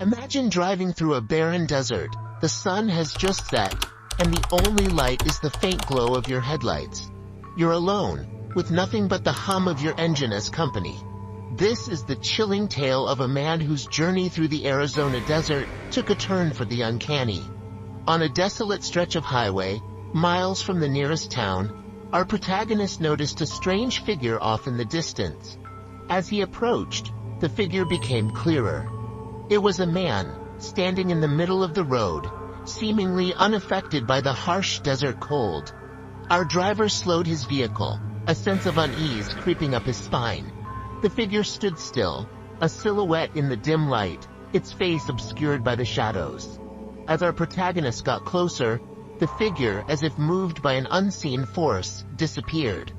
Imagine driving through a barren desert. The sun has just set, and the only light is the faint glow of your headlights. You're alone, with nothing but the hum of your engine as company. This is the chilling tale of a man whose journey through the Arizona desert took a turn for the uncanny. On a desolate stretch of highway, miles from the nearest town, our protagonist noticed a strange figure off in the distance. As he approached, the figure became clearer. It was a man, standing in the middle of the road, seemingly unaffected by the harsh desert cold. Our driver slowed his vehicle, a sense of unease creeping up his spine. The figure stood still, a silhouette in the dim light, its face obscured by the shadows. As our protagonist got closer, the figure, as if moved by an unseen force, disappeared.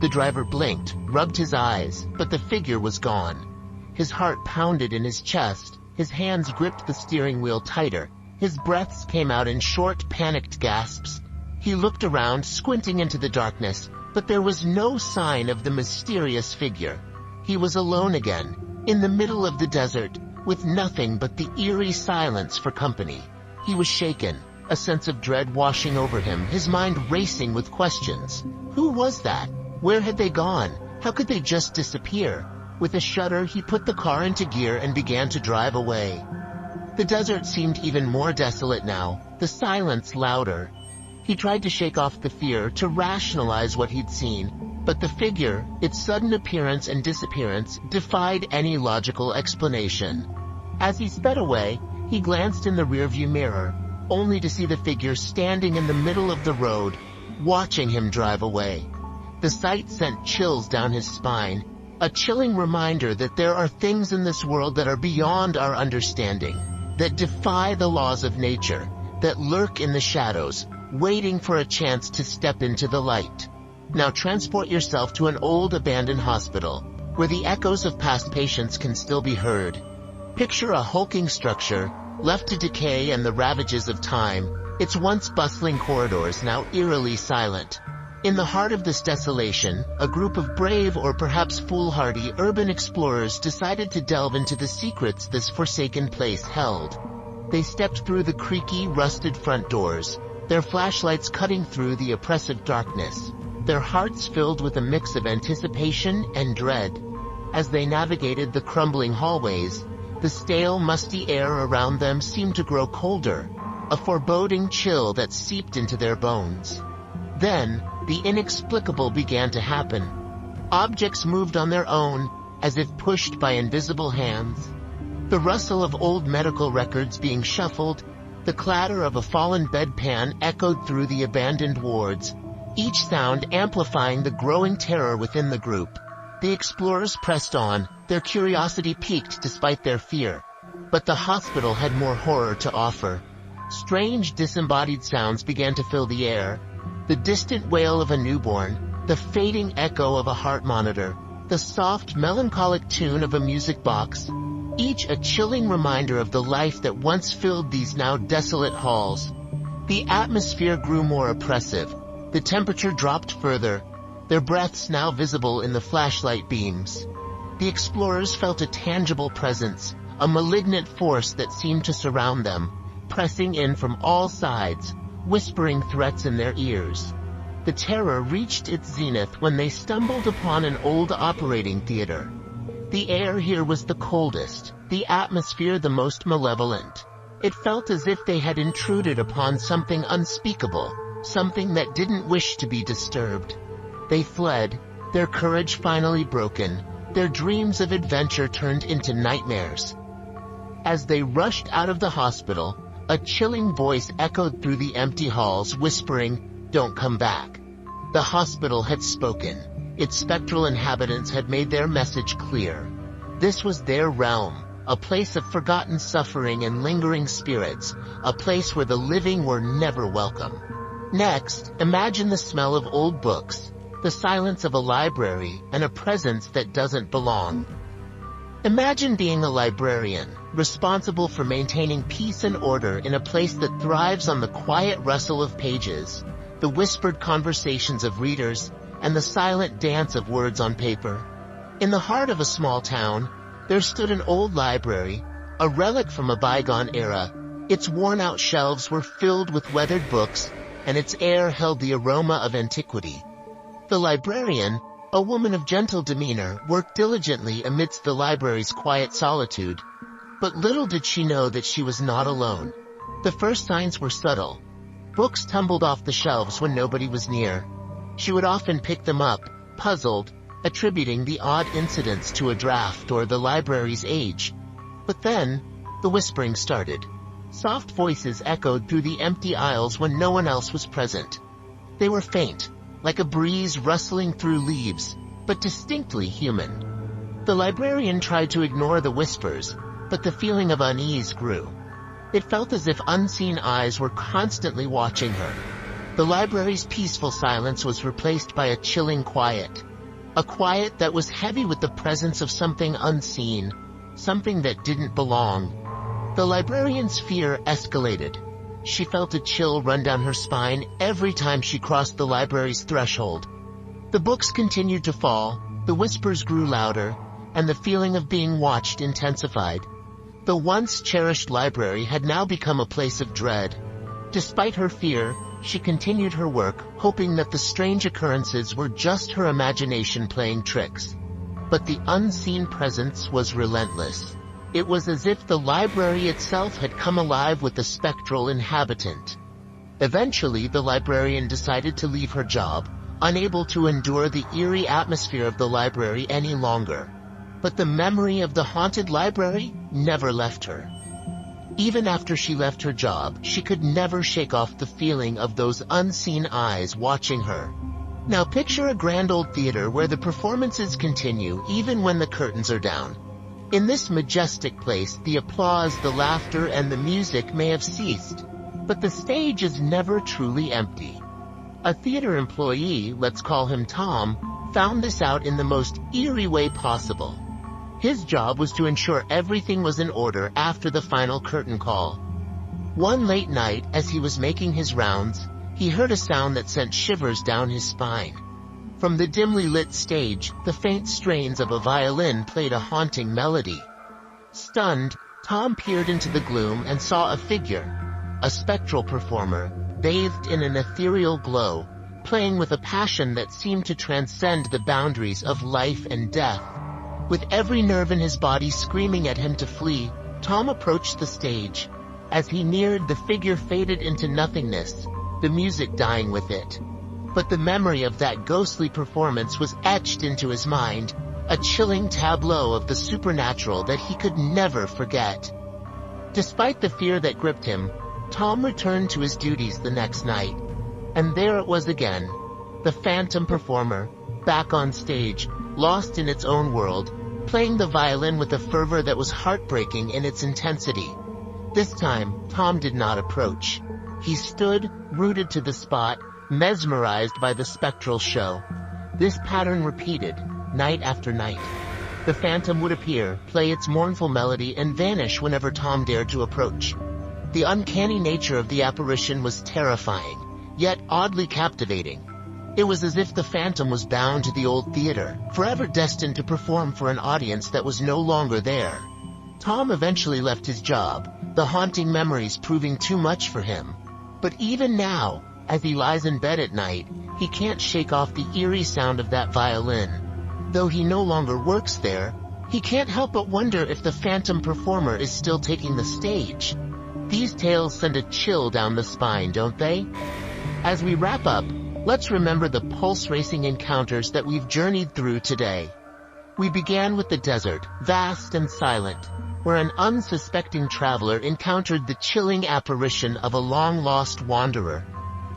The driver blinked, rubbed his eyes, but the figure was gone. His heart pounded in his chest, his hands gripped the steering wheel tighter, his breaths came out in short, panicked gasps. He looked around, squinting into the darkness, but there was no sign of the mysterious figure. He was alone again, in the middle of the desert, with nothing but the eerie silence for company. He was shaken, a sense of dread washing over him, his mind racing with questions. Who was that? Where had they gone? How could they just disappear? With a shudder, he put the car into gear and began to drive away. The desert seemed even more desolate now, the silence louder. He tried to shake off the fear, to rationalize what he'd seen, but the figure, its sudden appearance and disappearance, defied any logical explanation. As he sped away, he glanced in the rearview mirror, only to see the figure standing in the middle of the road, watching him drive away. The sight sent chills down his spine, a chilling reminder that there are things in this world that are beyond our understanding, that defy the laws of nature, that lurk in the shadows, waiting for a chance to step into the light. Now transport yourself to an old abandoned hospital, where the echoes of past patients can still be heard. Picture a hulking structure, left to decay and the ravages of time, its once bustling corridors now eerily silent. In the heart of this desolation, a group of brave or perhaps foolhardy urban explorers decided to delve into the secrets this forsaken place held. They stepped through the creaky, rusted front doors, their flashlights cutting through the oppressive darkness, their hearts filled with a mix of anticipation and dread. As they navigated the crumbling hallways, the stale, musty air around them seemed to grow colder, a foreboding chill that seeped into their bones. Then, the inexplicable began to happen. Objects moved on their own, as if pushed by invisible hands. The rustle of old medical records being shuffled, the clatter of a fallen bedpan echoed through the abandoned wards, each sound amplifying the growing terror within the group. The explorers pressed on, their curiosity piqued despite their fear. But the hospital had more horror to offer. Strange disembodied sounds began to fill the air. The distant wail of a newborn, the fading echo of a heart monitor, the soft, melancholic tune of a music box, each a chilling reminder of the life that once filled these now desolate halls. The atmosphere grew more oppressive. The temperature dropped further, their breaths now visible in the flashlight beams. The explorers felt a tangible presence, a malignant force that seemed to surround them, pressing in from all sides, whispering threats in their ears. The terror reached its zenith when they stumbled upon an old operating theater. The air here was the coldest, the atmosphere the most malevolent. It felt as if they had intruded upon something unspeakable, something that didn't wish to be disturbed. They fled, their courage finally broken, their dreams of adventure turned into nightmares. As they rushed out of the hospital, a chilling voice echoed through the empty halls, whispering, "Don't come back." The hospital had spoken. Its spectral inhabitants had made their message clear. This was their realm, a place of forgotten suffering and lingering spirits, a place where the living were never welcome. Next, imagine the smell of old books, the silence of a library, and a presence that doesn't belong. Imagine being a librarian, responsible for maintaining peace and order in a place that thrives on the quiet rustle of pages, the whispered conversations of readers, and the silent dance of words on paper. In the heart of a small town, there stood an old library, A relic from a bygone era, its worn-out shelves were filled with weathered books, and its air held the aroma of antiquity. The librarian, a woman of gentle demeanor, worked diligently amidst the library's quiet solitude. But little did she know that she was not alone. The first signs were subtle. Books tumbled off the shelves when nobody was near. She would often pick them up, puzzled, attributing the odd incidents to a draft or the library's age. But then, the whispering started. Soft voices echoed through the empty aisles when no one else was present. They were faint, like a breeze rustling through leaves, but distinctly human. The librarian tried to ignore the whispers, but the feeling of unease grew. It felt as if unseen eyes were constantly watching her. The library's peaceful silence was replaced by a chilling quiet. A quiet that was heavy with the presence of something unseen, something that didn't belong. The librarian's fear escalated. She felt a chill run down her spine every time she crossed the library's threshold. The books continued to fall, the whispers grew louder, and the feeling of being watched intensified. The once cherished library had now become a place of dread. Despite her fear, she continued her work, hoping that the strange occurrences were just her imagination playing tricks. But the unseen presence was relentless. It was as if the library itself had come alive with a spectral inhabitant. Eventually, the librarian decided to leave her job, unable to endure the eerie atmosphere of the library any longer. But the memory of the haunted library never left her. Even after she left her job, she could never shake off the feeling of those unseen eyes watching her. Now picture a grand old theater where the performances continue even when the curtains are down. In this majestic place, the applause, the laughter, and the music may have ceased, but the stage is never truly empty. A theater employee, let's call him Tom, found this out in the most eerie way possible. His job was to ensure everything was in order after the final curtain call. One late night, as he was making his rounds, he heard a sound that sent shivers down his spine. From the dimly lit stage, the faint strains of a violin played a haunting melody. Stunned, Tom peered into the gloom and saw a figure, a spectral performer, bathed in an ethereal glow, playing with a passion that seemed to transcend the boundaries of life and death. With every nerve in his body screaming at him to flee, Tom approached the stage. As he neared, the figure faded into nothingness, the music dying with it. But the memory of that ghostly performance was etched into his mind, a chilling tableau of the supernatural that he could never forget. Despite the fear that gripped him, Tom returned to his duties the next night. And there it was again, the phantom performer, back on stage, lost in its own world, playing the violin with a fervor that was heartbreaking in its intensity. This time, Tom did not approach. He stood, rooted to the spot, mesmerized by the spectral show. This pattern repeated, night after night. The phantom would appear, play its mournful melody, and vanish whenever Tom dared to approach. The uncanny nature of the apparition was terrifying, yet oddly captivating. It was as if the phantom was bound to the old theater, forever destined to perform for an audience that was no longer there. Tom eventually left his job, the haunting memories proving too much for him. But even now, as he lies in bed at night, he can't shake off the eerie sound of that violin. Though he no longer works there, he can't help but wonder if the phantom performer is still taking the stage. These tales send a chill down the spine, don't they? As we wrap up, let's remember the pulse-racing encounters that we've journeyed through today. We began with the desert, vast and silent, where an unsuspecting traveler encountered the chilling apparition of a long-lost wanderer.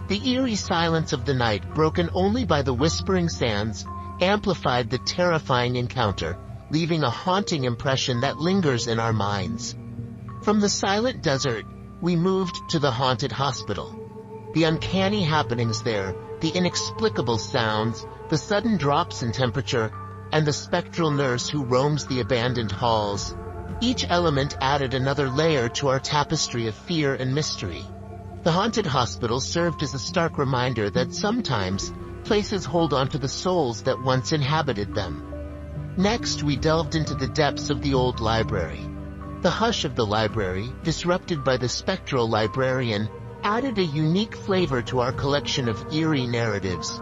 The eerie silence of the night, broken only by the whispering sands, amplified the terrifying encounter, leaving a haunting impression that lingers in our minds. From the silent desert, we moved to the haunted hospital. The uncanny happenings there, the inexplicable sounds, the sudden drops in temperature, and the spectral nurse who roams the abandoned halls. Each element added another layer to our tapestry of fear and mystery. The haunted hospital served as a stark reminder that sometimes places hold on to the souls that once inhabited them. Next, we delved into the depths of the old library. The hush of the library, disrupted by the spectral librarian, added a unique flavor to our collection of eerie narratives.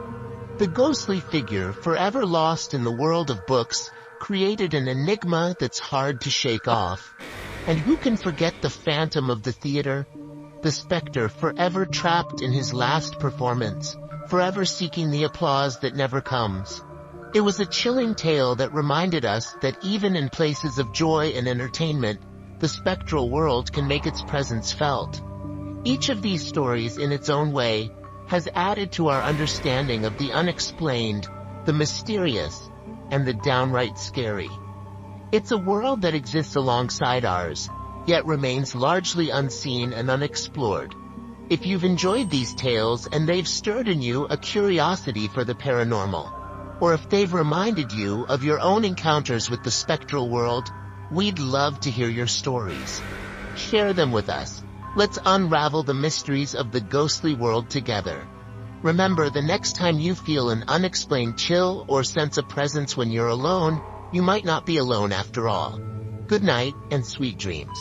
The ghostly figure, forever lost in the world of books, created an enigma that's hard to shake off. And who can forget the phantom of the theater? The specter forever trapped in his last performance, forever seeking the applause that never comes. It was a chilling tale that reminded us that even in places of joy and entertainment, the spectral world can make its presence felt. Each of these stories, in its own way, has added to our understanding of the unexplained, the mysterious, and the downright scary. It's a world that exists alongside ours, yet remains largely unseen and unexplored. If you've enjoyed these tales and they've stirred in you a curiosity for the paranormal, or if they've reminded you of your own encounters with the spectral world, we'd love to hear your stories. Share them with us. Let's unravel the mysteries of the ghostly world together. Remember, the next time you feel an unexplained chill or sense a presence when you're alone, you might not be alone after all. Good night and sweet dreams.